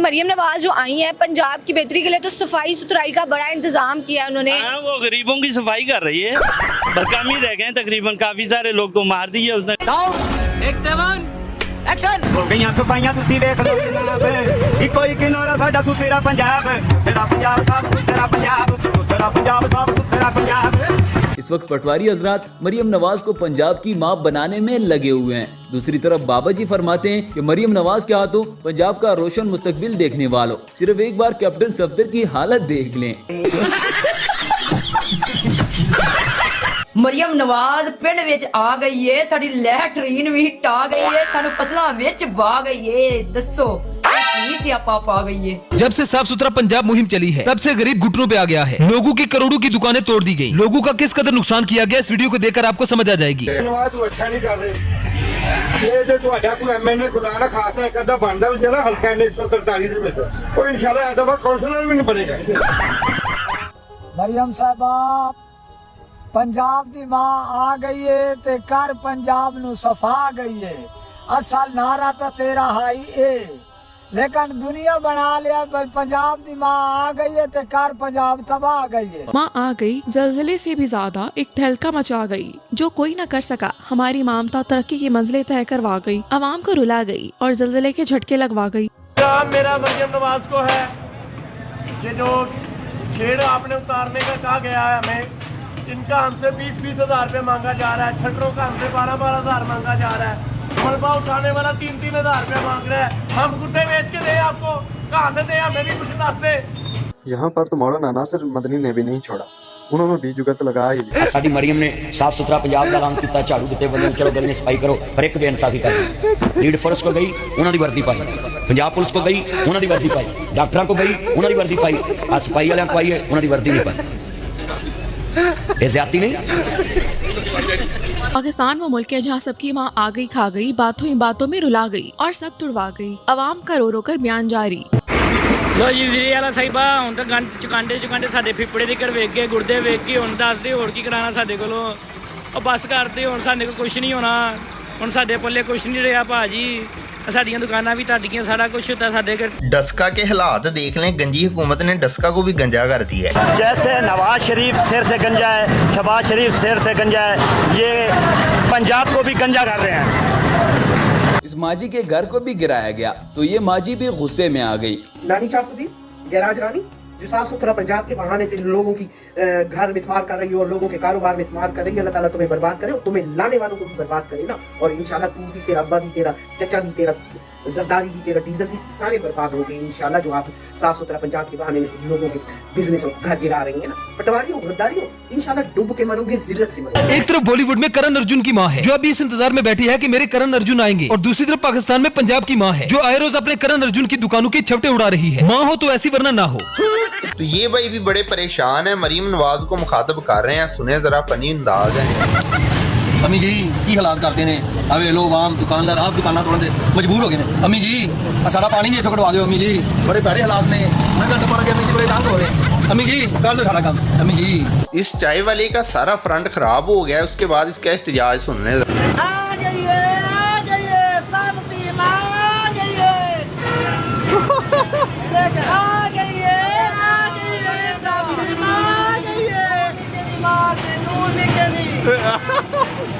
मरियम नवाज जो आई है पंजाब की बेहतरी के लिए, तो सफाई सुथराई का बड़ा इंतजाम किया उन्होंने। वो गरीबों की सफाई कर रही है, बस कम ही रह गए तकरीबन, काफी सारे लोग को मार दिए उसने। हो गई सफाइयां तुसी देख लो जनाब, इको ही किनारा साडा सुथरा पंजाब, तेरा पंजाब साफ सुथरा पंजाब, तेरा पंजाब साफ सुथरा पंजाब। इस वक्त पटवारी हजरात मरियम नवाज को पंजाब की मां बनाने में लगे हुए हैं। दूसरी तरफ बाबा जी फरमाते हैं कि मरियम नवाज के हाथों पंजाब का रोशन मुस्तकबिल देखने वालों सिर्फ एक बार कैप्टन सफदर की हालत देख लें। मरियम नवाज पिंड विच आ गई है, साडी लैटरीन भी हिट आ गई है, सानू फसलां विच बा गई है। दसो की सियापा पा गई है। जब से साफ सुथरा पंजाब मुहिम चली है तब से गरीब घुटनों पे आ गया है। लोगों की करोड़ों की दुकानें तोड़ दी गई। लोगों का किस कदर नुकसान किया गया इस वीडियो को देखकर आपको समझ आ जाएगी। अच्छा नहीं कर रहे ये जो ਤੁਹਾਡਾ ਕੋਈ ਐਮਐਨਏ ਖੁਦਾ ਨਾ ਖਾਸਾ ਇੱਕ ਅੱਧਾ ਬਣਦਾ ਵੀ ਜਿਹੜਾ ਹਲਕਾ ਨੇ 143 ਦੇ ਵਿੱਚ ਉਹ ਇਨਸ਼ਾਅੱਲਾ ਐਦਾ ਬਾ ਕਾਉਂਸਲਰ ਵੀ ਨਹੀਂ ਬਣੇਗਾ। मरियम साहबा पंजाब दी मां आ गई है ते कर पंजाब नु सफा गई है। असल नारा तो तेरा हाई ए, लेकिन दुनिया बना लिया पंजाब दी मां आ गई है ते कर पंजाब तबाह गई है। माँ आ गई जल्जले से भी ज्यादा एक तहलका मचा गई, जो कोई न कर सका। हमारी मामता तरक्की की मंजिलें तय करवा गई, आवाम को रुला गई और जल्जले के झटके लगवा गई। मेरा मरियम नवाज को है ये जो छेड़ आपने उतारने का कहा गया है हमें, जिनका हमसे 20-20 हज़ार रुपये मांगा जा रहा है, छटरों का हमसे 12-12 हज़ार मांगा जा रहा है, मलबा उठाने वाला 3-3 हज़ार रुपये मांग रहा है। हम गुड्डे बेच के दें आपको, कहाँ से दें, हमें भी कुछ दस दे। यहाँ पर तो मौलाना नासिर मदनी ने भी नहीं छोड़ा, उन्होंने भी जुगत लगाई। साडी मरियम ने साफ सुथरा पंजाब का ऐलान किया, झाड़ू दिते बंदे चलो गली में सफाई करो, पर एक बेइंसाफी कर। लीड फोर्स को गई उन्होंने वर्दी पाई, पंजाब पुलिस को गई उन्होंने वर्दी पाई, डॉक्टरों को गई उन्होंने वर्दी पाई, सफाई वाले को आई है उन्होंने वर्दी नहीं पाई। ये ज्यादती नहीं। पाकिस्तान वो मुल्क है जहाँ सबकी माँ आ गई खा गई, बातों ही बातों में रुला गई और सब तुड़वा गई। अवाम का रो रो कर बयान जारी। लो जी वज़ीर आला साहिबा हुण तां गंढ चुकांडे साडे फिपड़े तिक्कर वेख गए, गुर्दे वेख के हुण दस दे होर की कराना साडे कोलों। ओ बस कर दे हुण साडे कोल कुछ नहीं होना, हुण साडे पल्ले कुछ नहीं रहा भाजी, साडियां दुकानां भी तुहाडियां, सारा कुछ होता साडे घर। डस्का के हालात देख लें, गंजी हुकूमत ने डस्का को भी गंजा कर दिया है। जैसे नवाज शरीफ सिर से गंजा है, शहबाज शरीफ सिर से गंजा है, ये पंजाब को भी गंजा कर रहे हैं। इस माजी के घर को भी गिराया गया तो ये माजी भी गुस्से में आ गई। रानी 420 गैराज रानी जो साफ सुथरा पंजाब के बहाने से लोगों की घर मिसमार कर रही है और लोगों के कारोबार मिसमार कर रही है। अल्लाह ताला तुम्हें बर्बाद करे और तुम्हें लाने वालों को भी बर्बाद करे ना। और इंशाल्लाह तू भी, तेरा अब्बा भी, तेरा चचा भी, तेरा जरदारी भी, तेरा डीजल भी, सारे बर्बाद हो गए इंशाल्लाह। जो आप साफ सुथरा पंजाब के बहाने में से लोगों के बिजनेस और घर गिरा रही है ना, पटवारियों घरदारियों, इंशाल्लाह डूब के मरोगे, जिल्लत से मरोगे। एक तरफ बॉलीवुड में करण अर्जुन की माँ है जो अभी इस इंतजार में बैठी है कि मेरे करण अर्जुन आएंगे, और दूसरी तरफ पाकिस्तान में पंजाब की माँ है जो आए रोज अपने करण अर्जुन की दुकानों के छवटे उड़ा रही है। माँ हो तो ऐसी वरना ना हो। तो ये भाई भी बड़े परेशान है, मरीम नवाज को मुखातब कर रहे हैं, सुने जरा फनी अंदाज है। अम्मी जी की हालात करते हैं, अवे लोग आम दुकानदार आप दुकाना तोड़ने मजबूर हो गए हैं। अम्मी जी साड़ा पानी नहीं इतों कटवा दो, अम्मी जी बड़े भैड़े हालात ने, मैं घंटे पड़ गया, अम्मी जी बड़े तंग हो रहे, अम्मी जी कर दो सारा काम, अम्मी जी। इस चाय वाले का सारा फ्रंट खराब हो गया है, उसके बाद इसका एहतजाज सुनने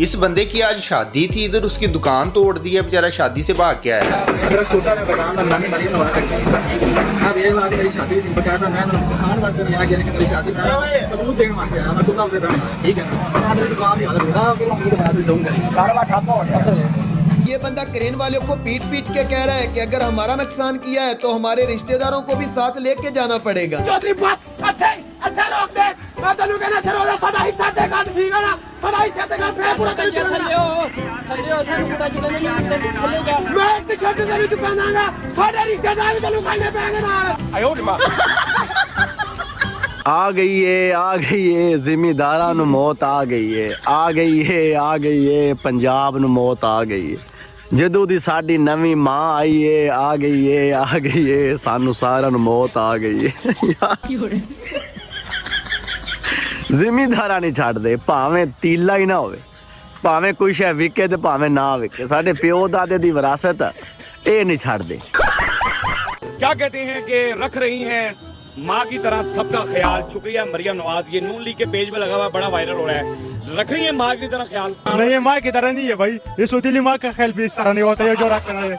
इस बंदे की आज शादी थी, इधर उसकी दुकान तोड़ दी है, बेचारा शादी से भाग के आया। ये बंदा क्रेन वालों को पीट पीट के कह रहा है कि अगर हमारा नुकसान किया है तो हमारे रिश्तेदारों को भी साथ लेके जाना पड़ेगा। आ गई है जिम्मेदारा नु मौत आ गई है, आ गई है पंजाब नु मौत आ गई है। जदों दी साडी नवी मां आई है, आ गई है सानू सारा नु मौत आ गई है। जिम्मेदारा नहीं छड़ दे, भावें तीला ही ना होवे, भावें कोई शै विके ते भावें ना विके, साडे प्यो दादे दी विरासत ए नहीं छड़ दे। क्या कहते हैं कि रख रही हैं माँ की तरह सबका ख्याल। शुक्रिया मरियम नवाज, ये नून लीग के पेज पे लगा हुआ बड़ा वायरल हो रहा है। रख रही है माँ की तरह ख्याल? नहीं, ये माँ की तरह नहीं है भाई, ये सौतीली माँ का ख्याल भी इस तरह नहीं होता है जो रख रहा है।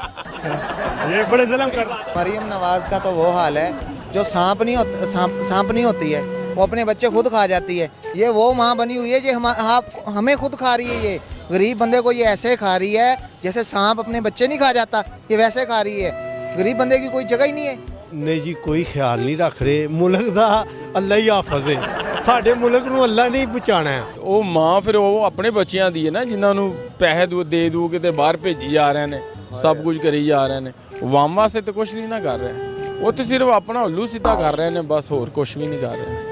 ये बड़े जुल्म कर रहा है। मरियम नवाज का तो वो हाल है जो सांप नहीं होती है, वो अपने बच्चे खुद खा जाती है। ये वो माँ बनी हुई है जो हमें खुद खा रही है। ये गरीब बंदे को ये ऐसे खा रही है जैसे सांप अपने बच्चे नहीं खा जाता, ये वैसे खा रही है। गरीब बंदे की कोई जगह ही नहीं है। नहीं जी, कोई ख्याल नहीं रख रहे। मुल्क दा अल्लाह ही हाफिज़ है, ਸਾਡੇ ਮੁਲਕ ਨੂੰ ਅੱਲਾ ਨਹੀਂ ਬਚਾਣਾ ਹੈ। ਉਹ ਮਾਂ ਫਿਰ ਉਹ ਆਪਣੇ ਬੱਚਿਆਂ ਦੀ ਹੈ ਨਾ, ਜਿਨ੍ਹਾਂ ਨੂੰ ਪੈਸੇ ਦੇ ਦੂ ਕੇ ਤੇ ਬਾਹਰ ਭੇਜੀ ਜਾ ਰਹੇ ਨੇ, ਸਭ ਕੁਝ ਕਰੀ ਜਾ ਰਹੇ ਨੇ। ਵਾਮ ਵਾਸਤੇ ਤਾਂ ਕੁਝ ਨਹੀਂ ਨਾ ਕਰ ਰਹੇ, ਉਹ ਤੇ ਸਿਰਫ ਆਪਣਾ ਹੁੱਲੂ ਸਿੱਧਾ ਕਰ ਰਹੇ ਨੇ, ਬਸ ਹੋਰ ਕੁਝ ਵੀ ਨਹੀਂ ਕਰ ਰਹੇ।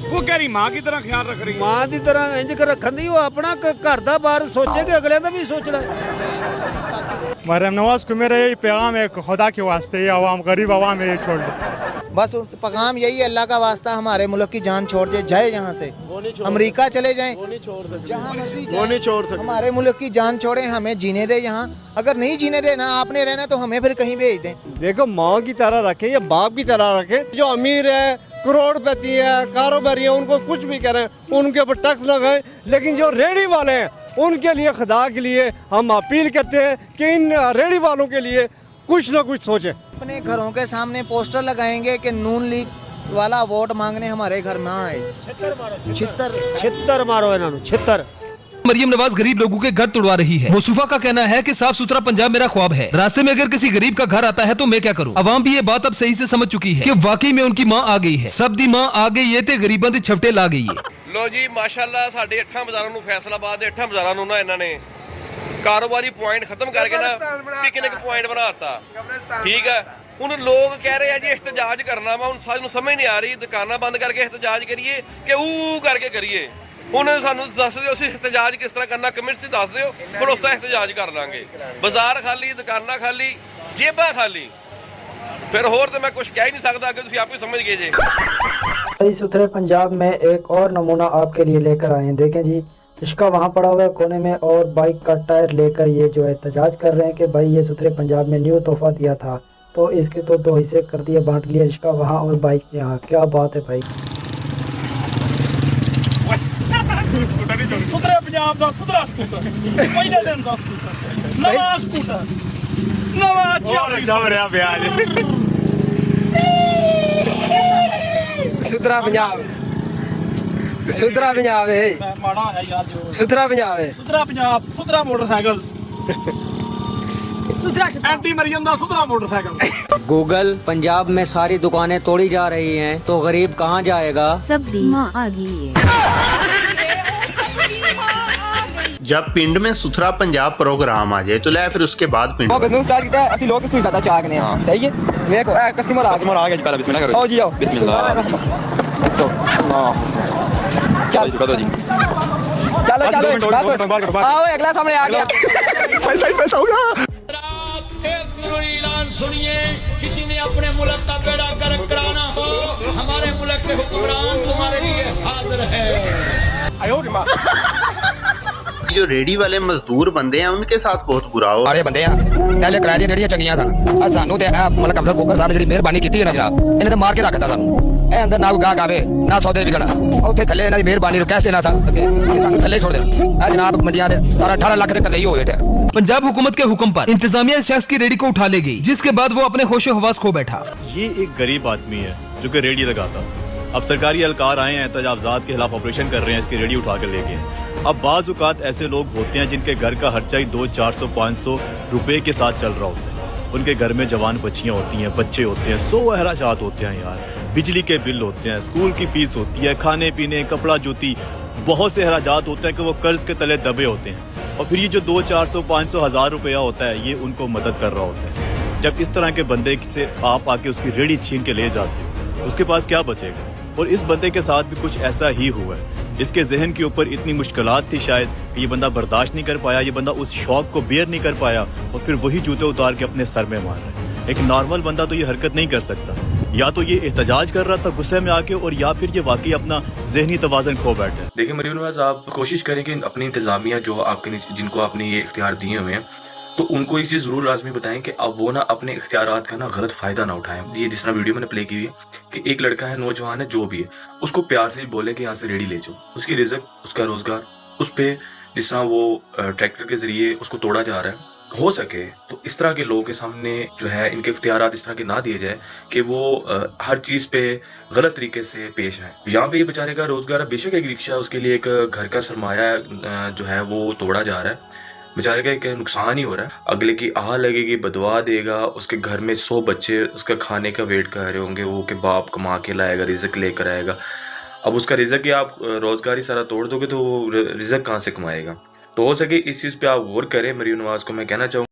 वो कह रही माँ की तरह ख्याल रख रही है। ਮਾਂ ਦੀ ਤਰ੍ਹਾਂ ਇੰਜ ਕਰ ਰੱਖਣ ਦੀ, ਉਹ ਆਪਣਾ ਘਰ ਦਾ ਬਾਹਰ ਸੋਚੇਗੇ, ਅਗਲਿਆਂ ਦਾ ਵੀ ਸੋਚਣਾ। मरियम नवाज को मेरा यही पैगाम है, खुदा के वास्ते ये आवाम, गरीब आवाम है, ये छोड़ दो। बस उस पैगाम यही है, अल्लाह का वास्ता हमारे मुल्क की जान छोड़ जाए यहाँ से, अमेरिका चले जाएं, जहाँ मर्जी जाएं, हमारे मुल्क की जान छोड़ें, हमें जीने दें यहाँ। अगर नहीं जीने देना, आपने रहना तो हमें फिर कहीं भेज दें। देखो, माँ की तरह रखें या बाप की तरह रखें। जो अमीर है, करोड़पति है, कारोबारी है, उनको कुछ भी करें, उनके ऊपर टैक्स लगाएं। लेकिन जो रेडी वाले हैं, उनके लिए खुदा के लिए हम अपील करते हैं कि इन रेडी वालों के लिए कुछ ना कुछ सोचें। अपने घरों के सामने पोस्टर लगाएंगे कि नून लीग वाला वोट मांगने हमारे घर ना आए। छित्तर मारो इन्होंने, छित्तर। मरियम नवाज गरीब लोगों के घर तोड़वा रही है। मुस्तफा का कहना है कि साफ सुथरा पंजाब मेरा ख्वाब है। रास्ते में अगर किसी गरीब का घर आता है तो मैं क्या करूं? अवाम भी ये बात अब सही से समझ चुकी है कि वाकई में उनकी माँ आ गई है। सब दी माँ आ गई है ते गरीबां दे छवटे ला गई है। ਲੋ ਜੀ, ਮਾਸ਼ਾਅੱਲਾ, ਸਾਡੇ 8 ਬਾਜ਼ਾਰਾਂ ਨੂੰ, ਫੈਸਲਾਬਾਦ ਦੇ 8 ਬਾਜ਼ਾਰਾਂ ਨੂੰ ਨਾ ਇਹਨਾਂ ਨੇ ਕਾਰੋਬਾਰੀ ਪੁਆਇੰਟ ਖਤਮ ਕਰਕੇ ਨਾ ਪਿਕਨਿਕ ਪੁਆਇੰਟ ਬਣਾ ਦਿੱਤਾ। ਠੀਕ ਹੈ, ਹੁਣ ਲੋਕ ਕਹਿ ਰਹੇ ਆ ਜੀ ਇhtਜਾਜ ਕਰਨਾ ਵਾ। ਹੁਣ ਸਾਨੂੰ ਸਮਝ ਨਹੀਂ ਆ ਰਹੀ, ਦੁਕਾਨਾਂ ਬੰਦ ਕਰਕੇ ਇhtਜਾਜ ਕਰੀਏ ਕਿ ਊ ਕਰਕੇ ਕਰੀਏ। ਹੁਣ ਸਾਨੂੰ ਦੱਸ ਦਿਓ ਅਸੀਂ ਇhtਜਾਜ ਕਿਸ ਤਰ੍ਹਾਂ ਕਰਨਾ, ਕਮਿਟੀ ਦੱਸ ਦਿਓ, ਫਿਰ ਉਸ ਦਾ ਇhtਜਾਜ ਕਰ ਲਾਂਗੇ। ਬਾਜ਼ਾਰ ਖਾਲੀ, ਦੁਕਾਨਾਂ ਖਾਲੀ, ਜੇਬਾਂ ਖਾਲੀ, ਫਿਰ ਹੋਰ ਤਾਂ ਮੈਂ ਕੁਝ ਕਹਿ ਹੀ ਨਹੀਂ ਸਕਦਾ, ਕਿ ਤੁਸੀਂ ਆਪੇ समझ गए जी। सही सुथरे पंजाब में एक और नमूना आपके लिए लेकर आए हैं। देखें जी, रिश्का वहाँ पड़ा हुआ है कोने में, और बाइक का टायर लेकर ये जो एहतजाज कर रहे हैं कि भाई ये सुथरे पंजाब में न्यू तोहफा दिया था, तो इसके तो 2 हिस्से कर दिए, बांट लिए, रिश्का वहाँ और बाइक यहाँ। क्या बात है भाई। सुधरे पंजाब दा सुधरा स्कूटर, पहले दिन दा स्कूटर, नवा स्कूटर, नवा चल ब्याज। सुथरा पंजाब, सुथरा पंजाब है, सुथरा पंजाब है, सुधरा पंजाब, सुधरा मोटरसाइकिल, एंटी मरियम दा सुधरा मोटरसाइकिल। गूगल, पंजाब में सारी दुकानें तोड़ी जा रही हैं, तो गरीब कहाँ जाएगा? सब दी माँ आ गई है। जब पिंड में सुथरा पंजाब प्रोग्राम आ जाए तो ले फिर उसके बाद पिंड स्टार्ट किया असली लोग इसमें पता चाह गए हैं। सही है, देखो कस्टमर आ गया जी, पहले बिस्मिल्लाह करो। आओ जी, आओ बिस्मिल्लाह। चलो जी, चलो चलो, आओ अगला सामने आ गया। पैसा ही पैसा होगा। एक जरूरी ऐलान सुनिए, किसी ने अपने मुल्क का बेड़ा गर्क कराना हो, हमारे मुल्क के हुक्मरान तुम्हारे लिए हाजिर है। जो रेडी वाले मजदूर बंदे हैं उनके साथ बहुत बुरा हो। अरे बंदे पहले किराए दी रेड़ियां चंगियां सन, और सानू ते मतलब अफसर कोकर साहब ਜਿਹੜੀ ਮਿਹਰਬਾਨੀ ਕੀਤੀ ਹੈ ਨਾ ਜਨਾਬ, ਇਹਨੇ ਤਾਂ ਮਾਰ ਕੇ ਰੱਖਤਾ ਸਾਨੂੰ। ਇਹ ਅੰਦਰ ਨਾ ਗਾਹਕ ਆਵੇ, ਨਾ ਸੌਦੇ ਵਿਕਣ, ਉੱਥੇ ਥੱਲੇ ਇਹਨਾਂ ਦੀ ਮਿਹਰਬਾਨੀ ਰਿਕਵੈਸਟ ਇਹਨਾਂ ਸਾਨੂੰ ਥੱਲੇ ਛੋੜ ਦੇਣ। ਇਹ ਜਨਾਬ ਮੰਡੀਆਂ ਦੇ 17-18 ਲੱਖ ਦੇ ਥੱਲੇ ਹੀ ਹੋ ਗਏ थे। पंजाब हुकूमत के हुक्म पर इंतजामिया इस शख्स की रेडी को उठा ले गई, जिसके बाद वो अपने होश हवास खो बैठा। ये एक गरीब आदमी है जो कि रेडी लगाता। अब सरकारी एहलकार आए हैं, तजावजात के खिलाफ ऑपरेशन कर रहे हैं, इसकी रेडी उठा कर ले गए। अब बाज़ औक़ात ऐसे लोग होते हैं जिनके घर का खर्चा ही 200-400-500 रुपए के साथ चल रहा होता है। उनके घर में जवान बच्चियाँ होती हैं, बच्चे होते हैं, 100 अखराजात होते हैं यार। बिजली के बिल होते हैं, स्कूल की फीस होती है, खाने पीने, कपड़ा जूती, बहुत से अखराजात होते हैं कि वो कर्ज के तले दबे होते हैं। और फिर ये जो 200-400-500 हज़ार रुपया होता है, ये उनको मदद कर रहा होता है। जब इस तरह के बंदे से आप आके उसकी रेडी छीन के ले जाते हो, उसके पास क्या बचेगा? और इस बंदे के साथ भी कुछ ऐसा ही हुआ है। इसके जहन के ऊपर इतनी मुश्किलात थी शायद कि ये बंदा बर्दाश्त नहीं कर पाया, ये बंदा उस शौक को बेयर नहीं कर पाया, और फिर वही जूते उतार के अपने सर में मार रहा है। एक नॉर्मल बंदा तो ये हरकत नहीं कर सकता। या तो ये एहतजाज कर रहा था गुस्से में आके, और या फिर ये वाकई अपना जहनी तवाज़ुन खो बैठा है। देखिए मरियम नवाज, आप कोशिश करें कि अपनी इंतजामिया जो आपके जिनको आपने ये इख्तियार दिए हुए हैं, तो उनको एक चीज़ ज़रूर लाजमी बताएं कि अब वो ना अपने इख्तियारात का ना गलत फ़ायदा ना उठाएं। ये जिस तरह वीडियो मैंने प्ले की हुई है कि एक लड़का है, नौजवान है, जो भी है, उसको प्यार से ही बोलें कि यहाँ से रेडी ले जाओ, उसकी रिज़्क, उसका रोज़गार, उस पर जिस तरह वो ट्रैक्टर के ज़रिए उसको तोड़ा जा रहा है, हो सके तो इस तरह के लोगों के सामने जो है इनके इख्तियारात इस तरह के ना दिए जाए कि वो हर चीज़ पे गलत तरीके से पेश आए। यहाँ पे ये बेचारे का रोज़गार बेशक एक रिक्शा, उसके लिए एक घर का सरमाया जो है वो तोड़ा जा रहा है, बेचारे का एक नुकसान ही हो रहा है। अगले की आह लगेगी, बदवा देगा, उसके घर में 100 बच्चे उसका खाने का वेट कर रहे होंगे, वो के बाप कमा के लाएगा, रिज़्क लेकर आएगा। अब उसका रिज़्क ही आप रोज़गार ही सारा तोड़ दोगे तो वो रिज़्क कहाँ से कमाएगा। तो हो सके इस चीज़ पे आप गौर करें। मरीम नवाज़ को मैं कहना चाहूँगा